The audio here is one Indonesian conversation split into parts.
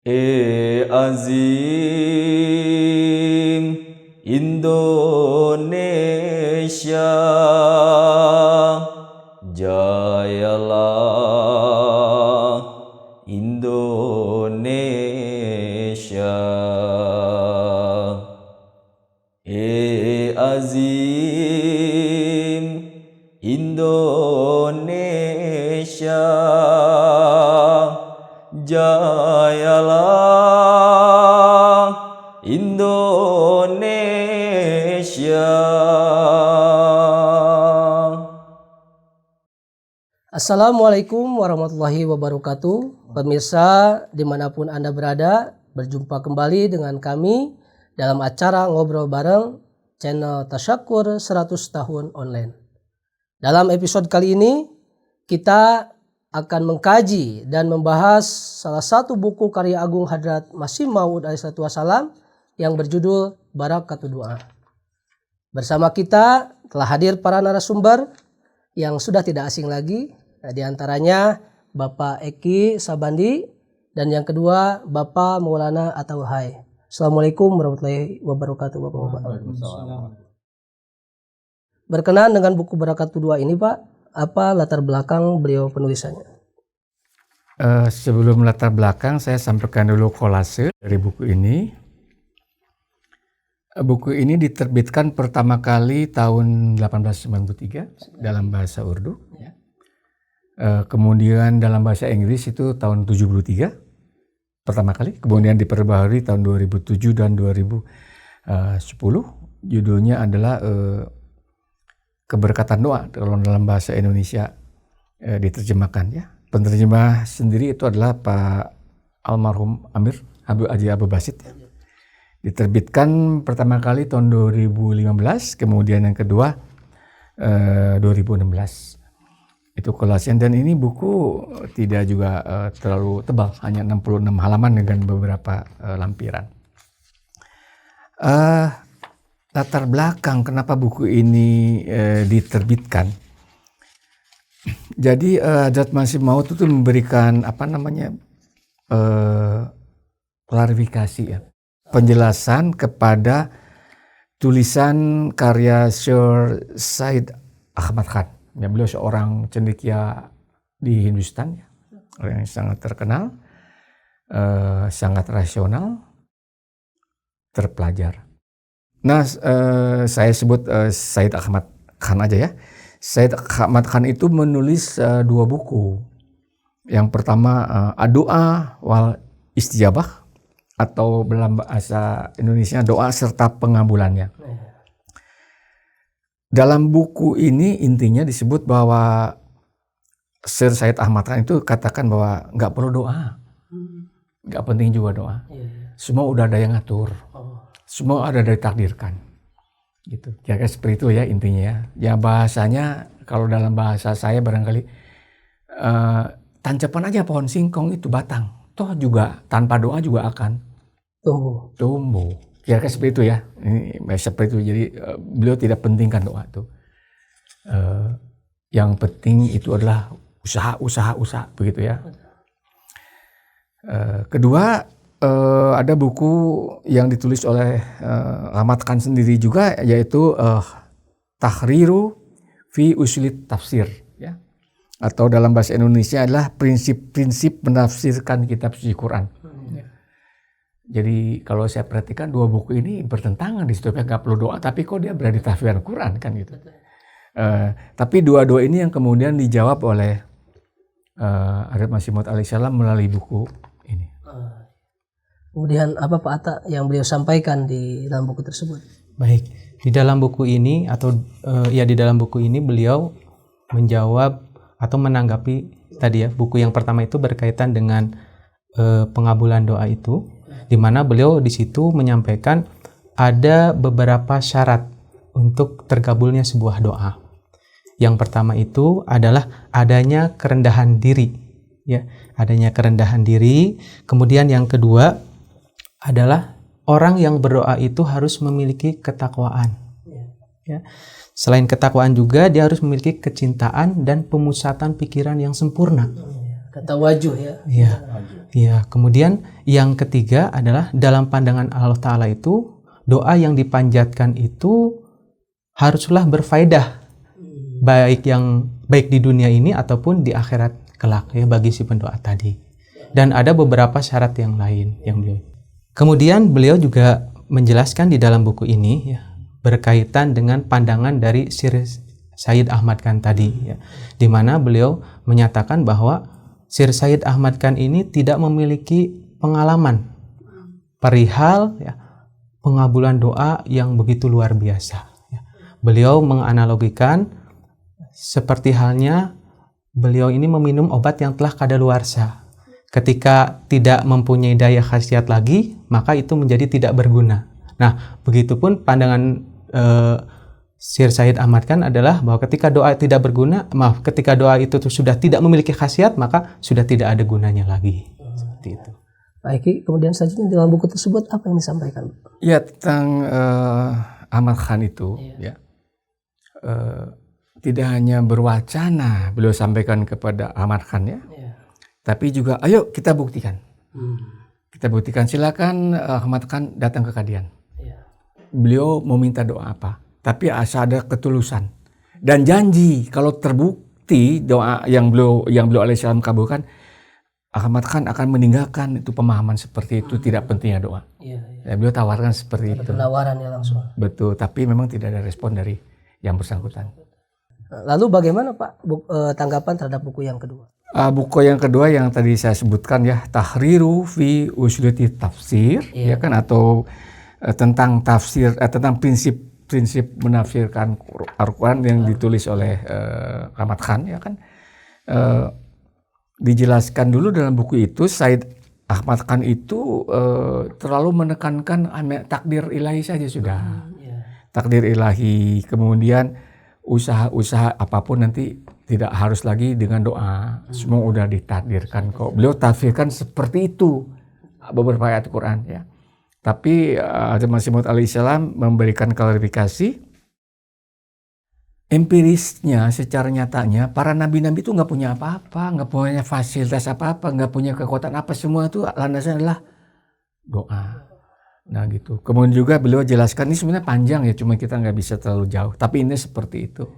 Azim Indonesia, jayalah Indonesia. Azim Indonesia, jayalah Indonesia. Assalamualaikum warahmatullahi wabarakatuh. Pemirsa dimanapun Anda berada, berjumpa kembali dengan kami dalam acara Ngobrol Bareng channel Tasyakur 100 Tahun Online. Dalam episode kali ini kita akan mengkaji dan membahas salah satu buku karya Agung Hadrat Masih Maud alaihissalatu wassalam yang berjudul Barakatul Doa. Bersama kita telah hadir para narasumber yang sudah tidak asing lagi. Di antaranya Bapak Eki Sabandi dan yang kedua Bapak Maulana Atauhai. Assalamualaikum warahmatullahi wabarakatuh Bapak-bapak. Berkenaan dengan buku Barakatul Doa ini Pak, apa latar belakang beliau penulisannya? Sebelum latar belakang saya sampaikan dulu kolase dari buku ini. Buku ini diterbitkan pertama kali tahun 1893 dalam bahasa Urdu. Kemudian dalam bahasa Inggris itu tahun 73 pertama kali. Kemudian diperbaharui tahun 2007 dan 2010. Judulnya adalah Keberkatan Doa kalau dalam bahasa Indonesia diterjemahkan ya. Penerjemah sendiri itu adalah Pak almarhum Amir Haji Abu Basit ya. Diterbitkan pertama kali tahun 2015, kemudian yang kedua 2016. Itu kolasian, dan ini buku tidak juga terlalu tebal, hanya 66 halaman dengan beberapa lampiran. Latar belakang kenapa buku ini diterbitkan. Jadi Hadrat Masih Maud itu memberikan klarifikasi ya, penjelasan kepada tulisan karya Sir Syed Ahmad Khan. Ya, beliau seorang cendekia di Hindustan, ya, orang yang sangat terkenal, sangat rasional, terpelajar. Nah, saya sebut Syed Ahmad Khan aja ya. Syed Ahmad Khan itu menulis dua buku. Yang pertama Doa wal Istijabah, atau dalam bahasa Indonesia Doa serta Pengabulannya. Dalam buku ini intinya disebut bahwa Sir Syed Ahmad Khan itu katakan bahwa nggak perlu doa, nggak penting juga doa. Semua udah ada yang ngatur, semua ada ditakdirkan. Gitu. Kira-kira seperti itu ya intinya ya. Ya bahasanya kalau dalam bahasa saya barangkali tancapan aja pohon singkong itu batang, toh juga tanpa doa juga akan tumbuh. Kira-kira seperti itu ya. Ini seperti itu. Jadi beliau tidak pentingkan doa itu. Yang penting itu adalah usaha begitu ya. Kedua ada buku yang ditulis oleh Ahmad Khan sendiri juga, yaitu Tahriru fi Usulit Tafsir ya. Atau dalam bahasa Indonesia adalah prinsip-prinsip menafsirkan kitab suci Quran. Jadi kalau saya perhatikan dua buku ini bertentangan, di situ nggak perlu doa, tapi kok dia berada di tafsiran Quran kan gitu. Tapi dua-dua ini yang kemudian dijawab oleh Hadrat Masih Maud alaihissalam melalui buku ini. Kemudian apa Pak Atta yang beliau sampaikan di dalam buku tersebut? Baik, di dalam buku ini di dalam buku ini beliau menjawab atau menanggapi tadi ya, buku yang pertama itu berkaitan dengan pengabulan doa itu, di mana beliau di situ menyampaikan ada beberapa syarat untuk terkabulnya sebuah doa. Yang pertama itu adalah adanya kerendahan diri, ya, adanya kerendahan diri. Kemudian yang kedua adalah orang yang berdoa itu harus memiliki ketakwaan. Ya. Selain ketakwaan juga dia harus memiliki kecintaan dan pemusatan pikiran yang sempurna. Kata wajuh ya. Iya. Iya. Kemudian yang ketiga adalah dalam pandangan Allah Ta'ala itu doa yang dipanjatkan itu haruslah berfaedah baik di dunia ini ataupun di akhirat kelak ya bagi si pendoa tadi. Dan ada beberapa syarat yang lain yang beliau. Kemudian beliau juga menjelaskan di dalam buku ini ya berkaitan dengan pandangan dari Syr Sayyid Ahmad Khan tadi ya, di mana beliau menyatakan bahwa Syr Sayyid Ahmad Khan ini tidak memiliki pengalaman perihal ya, pengabulan doa yang begitu luar biasa ya. Beliau menganalogikan seperti halnya beliau ini meminum obat yang telah kadaluarsa. Ketika tidak mempunyai daya khasiat lagi, maka itu menjadi tidak berguna. Nah, begitupun pandangan Syr Sayyid Ahmad Khan adalah bahwa ketika doa tidak berguna, ketika doa itu sudah tidak memiliki khasiat, maka sudah tidak ada gunanya lagi. Seperti itu. Baik, kemudian selanjutnya dalam buku tersebut apa yang disampaikan? Ya, tentang Ahmad Khan itu ya tidak hanya berwacana beliau sampaikan kepada Ahmad Khan ya, tapi juga ayo kita buktikan. Kita buktikan, silakan Ahmad Khan datang ke Kadian. Beliau mau minta doa apa, tapi asal ada ketulusan dan janji kalau terbukti doa yang beliau alaihissalam kabulkan, Ahmad Khan akan meninggalkan itu pemahaman seperti itu, tidak pentingnya doa. Ya, beliau tawarkan seperti itu. Penawaran ya langsung. Betul, tapi memang tidak ada respon dari yang bersangkutan. Lalu bagaimana Pak tanggapan terhadap buku yang kedua? Buku yang kedua yang tadi saya sebutkan ya, Tahriru fi Usuliti Tafsir, ya kan, atau tentang tafsir, tentang prinsip menafsirkan Al-Quran yang ditulis oleh Ahmad Khan ya kan. Dijelaskan dulu dalam buku itu, Sayyid Ahmad Khan itu terlalu menekankan takdir ilahi saja sudah. Takdir ilahi, kemudian usaha-usaha apapun nanti tidak harus lagi dengan doa, semua udah ditakdirkan kok. Beliau tafsirkan seperti itu beberapa ayat Quran ya. Tapi Masih Maud alaihissalam memberikan klarifikasi, empirisnya secara nyatanya para nabi-nabi itu nggak punya apa-apa, nggak punya fasilitas apa-apa, nggak punya kekuatan apa, semua itu landasannya adalah doa. Nah gitu. Kemudian juga beliau jelaskan, ini sebenarnya panjang ya, cuma kita nggak bisa terlalu jauh, tapi ini seperti itu.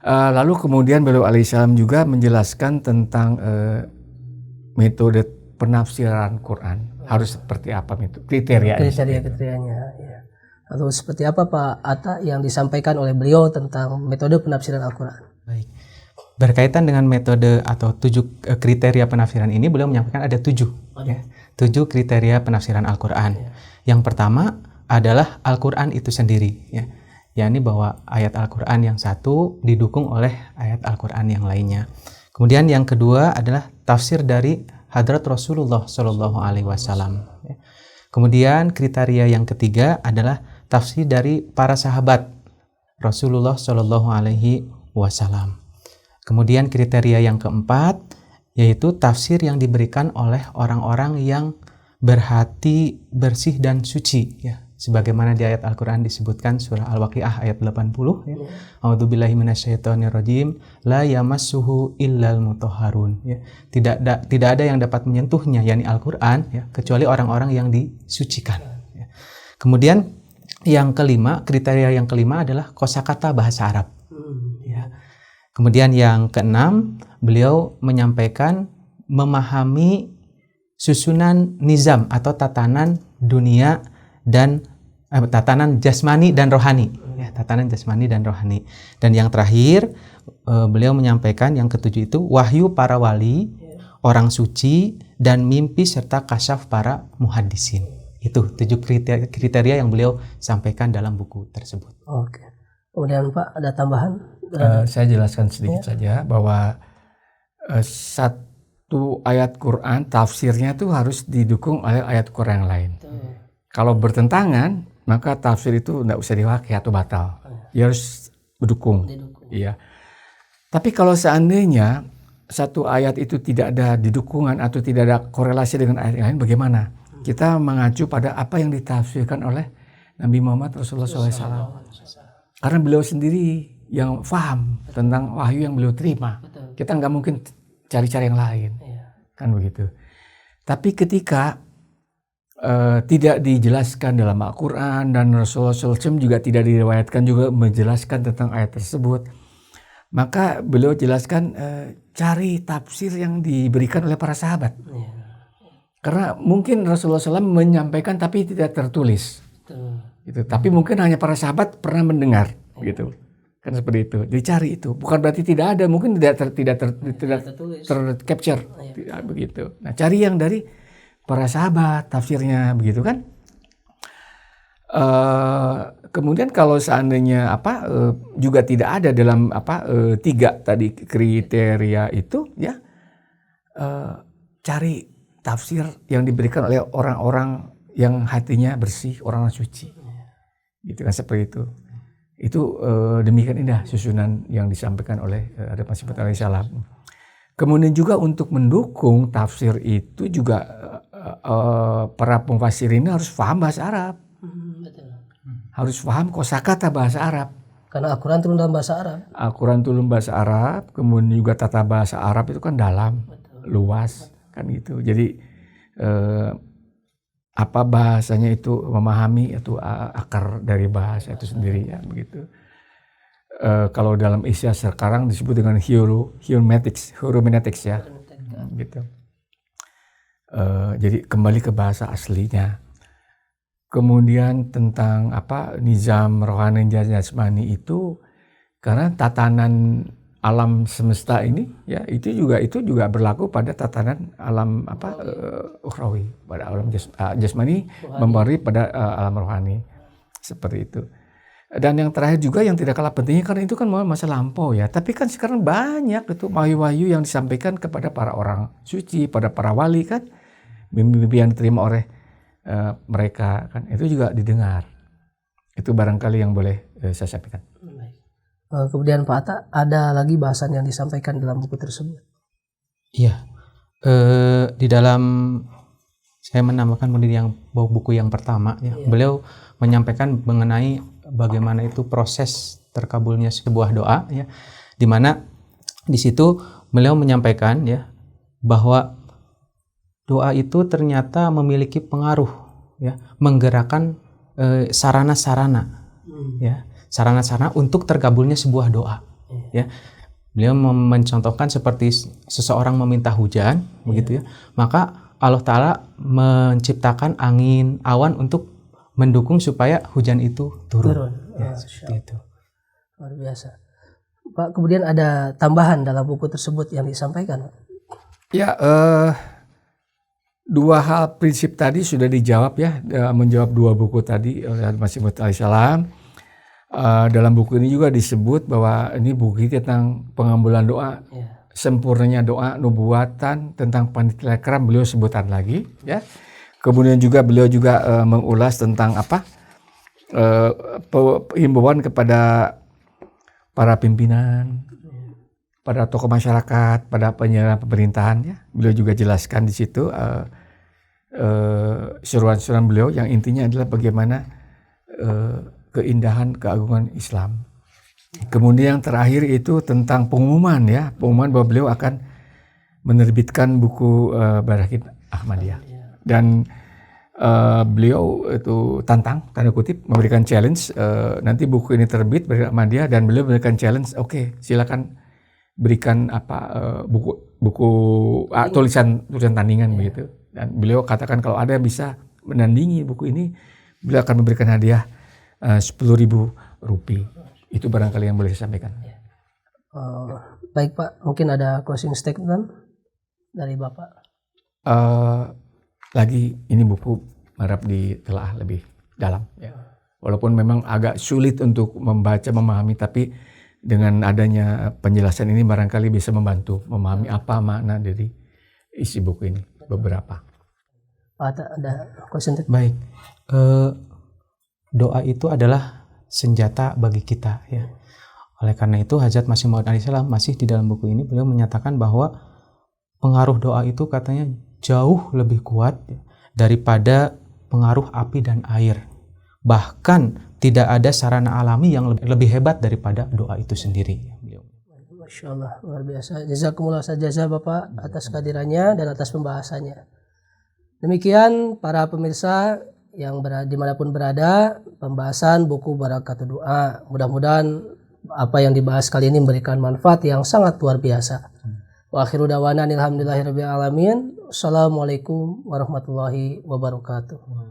Lalu kemudian beliau alaihissalam juga menjelaskan tentang metode penafsiran Quran. Harus seperti apa itu kriterianya ya. Atau seperti apa Pak Atta yang disampaikan oleh beliau tentang metode penafsiran Al-Quran? Baik. Berkaitan dengan metode atau 7 kriteria penafsiran ini, beliau menyampaikan ada 7 ya. 7 kriteria penafsiran Al-Quran. Yang pertama adalah Al-Quran itu sendiri ya. Yakni bahwa ayat Al-Quran yang satu didukung oleh ayat Al-Quran yang lainnya. Kemudian yang kedua adalah tafsir dari Hadrat Rasulullah Shallallahu Alaihi Wasallam. Kemudian kriteria yang ketiga adalah tafsir dari para sahabat Rasulullah Shallallahu Alaihi Wasallam. Kemudian kriteria yang keempat yaitu tafsir yang diberikan oleh orang-orang yang berhati bersih dan suci ya. Sebagaimana di ayat Al-Quran disebutkan surah Al-Waqiah ayat 80 ya. A'udzubillahi minasyaitonirrajim la yamassuhu illal mutahharun ya. Tidak ada yang dapat menyentuhnya yakni Al-Quran ya, kecuali orang-orang yang disucikan ya. Kemudian yang kelima, kriteria yang kelima adalah kosakata bahasa Arab ya. Kemudian yang keenam, beliau menyampaikan memahami susunan nizam atau tatanan dunia dan tatanan jasmani dan rohani ya, tatanan jasmani dan rohani. Dan yang terakhir beliau menyampaikan yang ketujuh itu wahyu para wali, orang suci, dan mimpi serta kasyaf para muhaddisin. Itu 7 kriteria yang beliau sampaikan dalam buku tersebut. Oke. Kemudian Pak ada tambahan? Saya jelaskan sedikit saja bahwa satu ayat Quran tafsirnya itu harus didukung oleh ayat Quran yang lain. Kalau bertentangan, maka tafsir itu tidak usah dipakai atau batal. Ya harus didukung. Iya. Tapi kalau seandainya satu ayat itu tidak ada didukungan atau tidak ada korelasi dengan ayat lain, bagaimana? Kita mengacu pada apa yang ditafsirkan oleh Nabi Muhammad Rasulullah SAW. Karena beliau sendiri yang paham tentang wahyu yang beliau terima. Kita nggak mungkin cari-cari yang lain, Iya. kan begitu. Tapi ketika tidak dijelaskan dalam Al-Quran dan Rasulullah SAW juga tidak diriwayatkan juga menjelaskan tentang ayat tersebut, maka beliau jelaskan cari tafsir yang diberikan oleh para sahabat. Iya. Karena mungkin Rasulullah SAW menyampaikan tapi tidak tertulis, gitu. Tapi mungkin hanya para sahabat pernah mendengar, gitu. Kan seperti itu. Dicari itu, bukan berarti tidak ada, mungkin tidak tercapture, tidak begitu. Nah, cari yang dari para sahabat tafsirnya, begitu kan. Kemudian kalau seandainya juga tidak ada dalam 3 tadi kriteria itu, ya cari tafsir yang diberikan oleh orang-orang yang hatinya bersih, orang suci, gitu kan, seperti itu. Itu demikian indah susunan yang disampaikan oleh Hadrat Masih Maud alaihissalam. Kemudian juga untuk mendukung tafsir itu juga para pemfasir ini harus paham bahasa Arab, harus paham kosakata bahasa Arab. Karena Al-Quran turun dalam bahasa Arab. Al-Quran turun bahasa Arab, kemudian juga tata bahasa Arab itu kan dalam, luas, kan gitu. Jadi apa bahasanya itu memahami itu akar dari bahasa itu sendiri, ya begitu. Kalau dalam Isya sekarang disebut dengan heuromenetics ya, gitu. Jadi kembali ke bahasa aslinya. Kemudian tentang nizam rohani jasmani itu, karena tatanan alam semesta ini, ya itu juga berlaku pada tatanan alam ukhrawi, pada alam jasmani memberi pada alam rohani, seperti itu. Dan yang terakhir juga yang tidak kalah pentingnya, karena itu kan masa lampau ya, tapi kan sekarang banyak itu wahyu-wahyu yang disampaikan kepada para orang suci, pada para wali kan, mimpi yang diterima oleh mereka kan, itu juga didengar. Itu barangkali yang boleh saya sampaikan. Kemudian Pak Atta, ada lagi bahasan yang disampaikan dalam buku tersebut? Iya, di dalam saya menambahkan buku yang pertama ya, beliau menyampaikan mengenai bagaimana itu proses terkabulnya sebuah doa ya, di mana di situ beliau menyampaikan ya bahwa doa itu ternyata memiliki pengaruh ya, menggerakkan sarana-sarana ya, sarana-sarana untuk terkabulnya sebuah doa ya. Beliau mencontohkan seperti seseorang meminta hujan begitu ya, maka Allah Ta'ala menciptakan angin, awan untuk mendukung supaya hujan itu turun. Ya, seperti itu. Luar biasa. Pak, kemudian ada tambahan dalam buku tersebut yang disampaikan? Ya, 2 hal prinsip tadi sudah dijawab ya, menjawab 2 buku tadi oleh Hadrat Masih Maud alaihissalam. Dalam buku ini juga disebut bahwa ini buku tentang pengambulan doa, sempurnanya doa, nubuatan, tentang panitia keram beliau sebutan lagi ya. Kemudian juga beliau juga mengulas tentang himbauan kepada para pimpinan, pada tokoh masyarakat, pada penyelenggara pemerintahan ya. Beliau juga jelaskan di situ seruan-seruan beliau yang intinya adalah bagaimana keindahan keagungan Islam. Kemudian yang terakhir itu tentang pengumuman ya, pengumuman bahwa beliau akan menerbitkan buku Barakin Ahmadiyah. Dan beliau itu tantang, tanda kutip, memberikan challenge, nanti buku ini terbit Barakin Ahmadiyah, dan beliau memberikan challenge, oke, silakan berikan buku tulisan tandingan begitu. Dan beliau katakan kalau ada yang bisa menandingi buku ini, beliau akan memberikan hadiah 10.000 rupiah. Itu barangkali yang boleh saya sampaikan. Baik Pak, mungkin ada closing statement dari Bapak. Lagi ini buku harap ditelaah lebih dalam ya. Walaupun memang agak sulit untuk membaca, memahami, tapi dengan adanya penjelasan ini barangkali bisa membantu memahami apa makna dari isi buku ini. Beberapa. Pak, ada closing statement? Baik, doa itu adalah senjata bagi kita ya. Oleh karena itu Hadrat Masih Maud alaihissalam masih di dalam buku ini beliau menyatakan bahwa pengaruh doa itu katanya jauh lebih kuat daripada pengaruh api dan air. Bahkan tidak ada sarana alami yang lebih hebat daripada doa itu sendiri. Masya Allah, luar biasa. Jazakumullah jaza Bapak atas kehadirannya dan atas pembahasannya. Demikian para pemirsa yang dimanapun berada, pembahasan buku Barakatun Doa. Mudah-mudahan apa yang dibahas kali ini memberikan manfaat yang sangat luar biasa. Wa akhiru dawana alhamdulillahirabbil alamin. Assalamualaikum warahmatullahi wabarakatuh.